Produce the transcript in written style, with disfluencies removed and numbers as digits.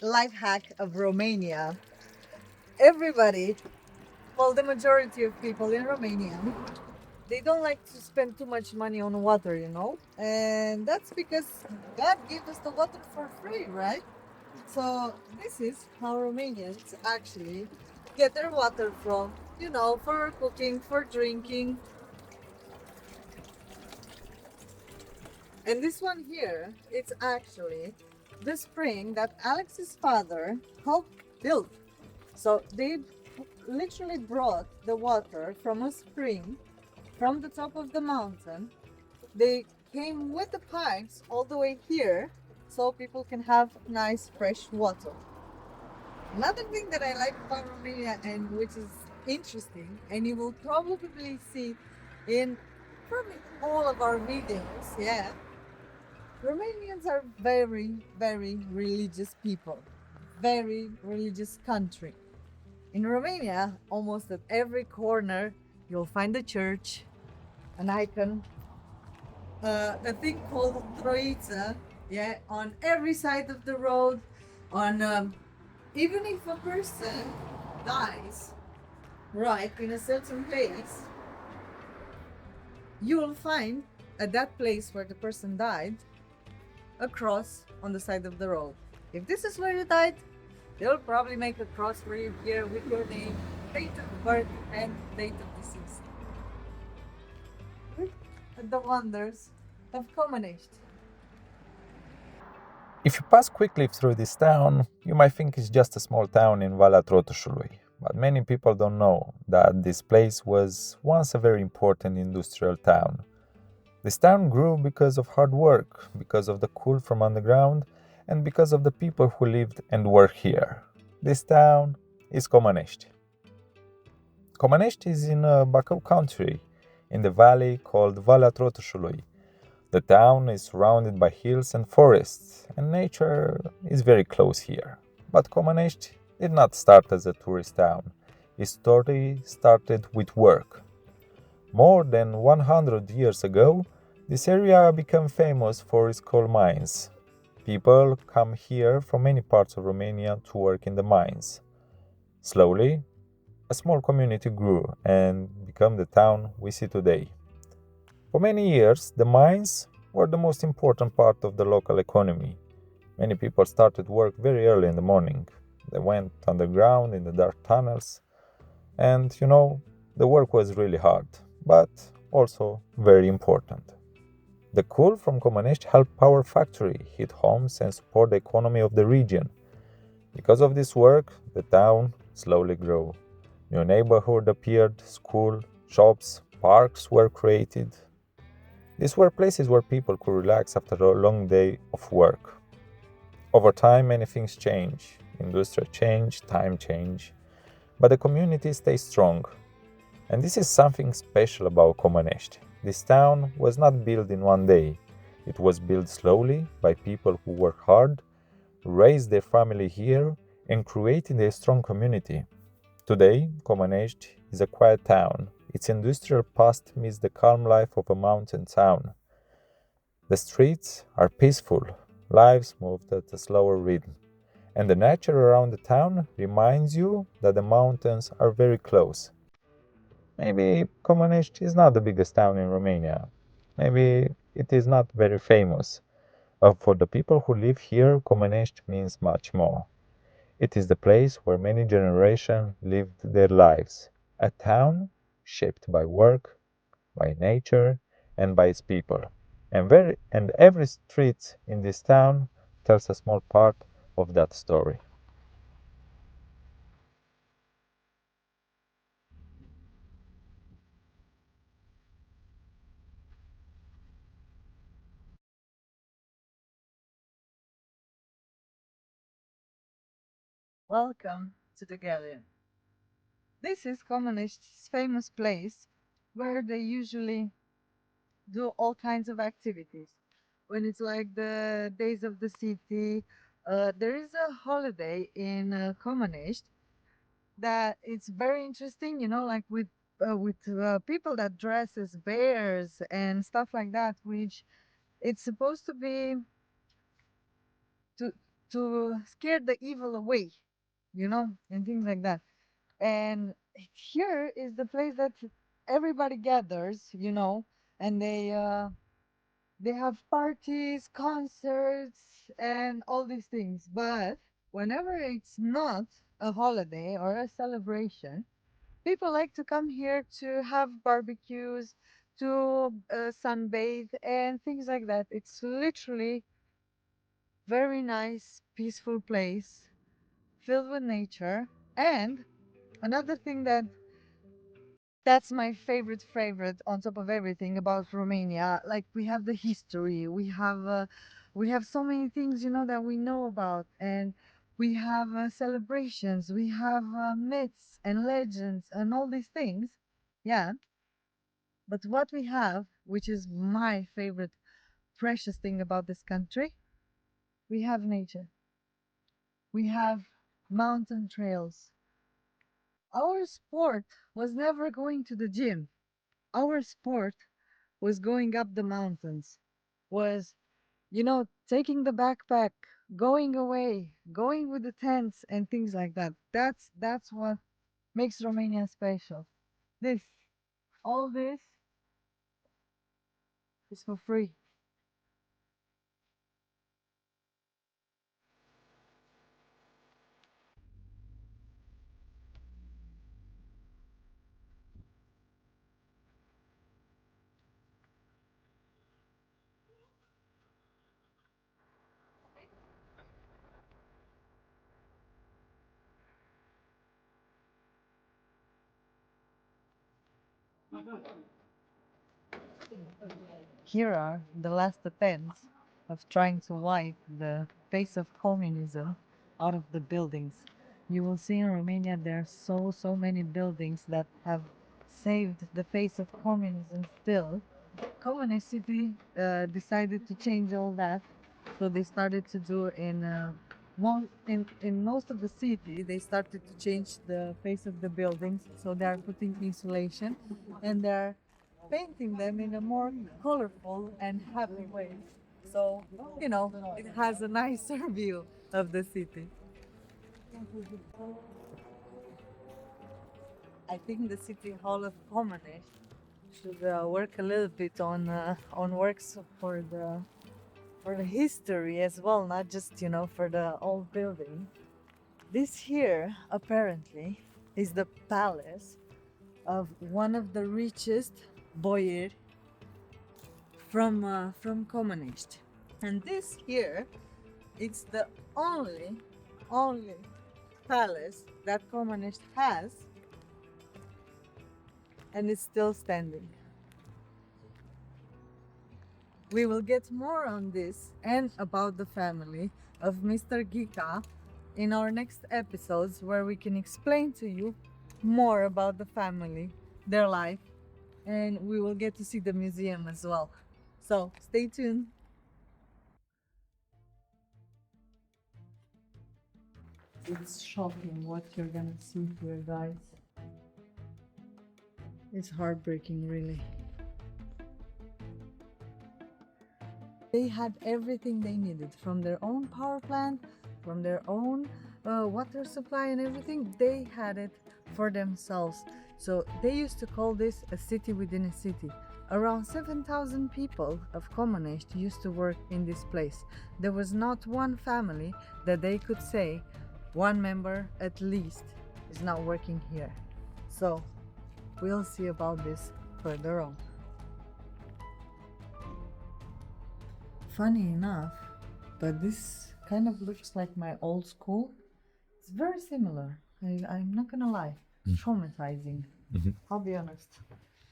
life hack of Romania. Everybody, well, the majority of people in Romania, they don't like to spend too much money on water, and that's because God gave us the water for free, right? So this is how Romanians actually get their water from, for cooking, for drinking. And this one here, it's actually the spring that Alex's father helped build. So they literally brought the water from a spring from the top of the mountain. They came with the pipes all the way here so people can have nice fresh water. Another thing that I like about Romania and which is interesting, and you will probably see in probably all of our videos, yeah, Romanians are very, very religious people, very religious country. In Romania, almost at every corner, you'll find a church, an icon, a thing called Troiță, yeah, on every side of the road, on even if a person dies, right, in a certain place, you will find at that place where the person died a cross on the side of the road. If this is where you died, they'll probably make a cross for you here with your name, date of birth, and date of decease. Look at the wonders of Comănești. If you pass quickly through this town, you might think it's just a small town in Valea Trotușului, but many people don't know that this place was once a very important industrial town. This town grew because of hard work, because of the coal from underground, and because of the people who lived and worked here. This town is Comănești. Comănești is in Bacău County, in the valley called Valea Trotușului. The town is surrounded by hills and forests, and nature is very close here. But Comănești did not start as a tourist town. Its story started with work. More than 100 years ago, this area became famous for its coal mines. People come here from many parts of Romania to work in the mines. Slowly, a small community grew and became the town we see today. For many years, the mines were the most important part of the local economy. Many people started work very early in the morning. They went underground in the dark tunnels, and the work was really hard, but also very important. The coal from Comănești helped power factory, heat homes, and support the economy of the region. Because of this work, the town slowly grew. New neighborhoods appeared, school, shops, parks were created. These were places where people could relax after a long day of work. Over time, many things change. Industry change, time change, but the community stays strong. And this is something special about Comănești. This town was not built in one day. It was built slowly by people who worked hard, raised their family here, and created a strong community. Today, Comănești is a quiet town. Its industrial past meets the calm life of a mountain town. The streets are peaceful, lives moved at a slower rhythm, and the nature around the town reminds you that the mountains are very close. Maybe Comănești is not the biggest town in Romania. Maybe it is not very famous. But for the people who live here, Comănești means much more. It is the place where many generations lived their lives. A town shaped by work, by nature, and by its people. And every street in this town tells a small part of that story. Welcome to the gallery. This is Comănești's famous place where they usually do all kinds of activities. When it's like the days of the city, there is a holiday in Comănești that it's very interesting, like with people that dress as bears and stuff like that, which it's supposed to be to to scare the evil away, and things like that. And here is the place that everybody gathers, and they have parties, concerts, and all these things. But whenever it's not a holiday or a celebration, people like to come here to have barbecues, to sunbathe, and things like that. It's literally very nice, peaceful place filled with nature. And another thing that's my favorite on top of everything about Romania. Like, we have the history, we have so many things, that we know about, and we have celebrations, we have myths and legends and all these things. Yeah, but what we have, which is my favorite precious thing about this country, we have nature. We have mountain trails. Our sport was never going to the gym. Our sport was going up the mountains, was, taking the backpack, going away, going with the tents and things like that. That's what makes Romania special. This, all this is for free. Here are the last attempts of trying to wipe the face of communism out of the buildings. You will see in Romania there are so many buildings that have saved the face of communism still. Communist city decided to change all that, so they started to do in most of the city. They started to change the face of the buildings, so they are putting insulation, and they're painting them in a more colorful and happy way. So, it has a nicer view of the city. I think the city hall of Comănești should work a little bit on works for the history as well, not just for the old building. This here apparently is the palace of one of the richest boyar from Comănești. And this here, it's the only palace that Comănești has, and it's still standing. We will get more on this and about the family of Mr. Gika in our next episodes, where we can explain to you more about the family, their life, and we will get to see the museum as well. So stay tuned. It's shocking what you're gonna see here, guys. It's heartbreaking, really. They had everything they needed from their own power plant, from their own water supply and everything. They had it for themselves. So they used to call this a city within a city. Around 7,000 people of Comănești used to work in this place. There was not one family that they could say one member at least is not working here. So we'll see about this further on. Funny enough, but this kind of looks like my old school. It's very similar. I'm not gonna lie. Traumatizing. I'll be honest.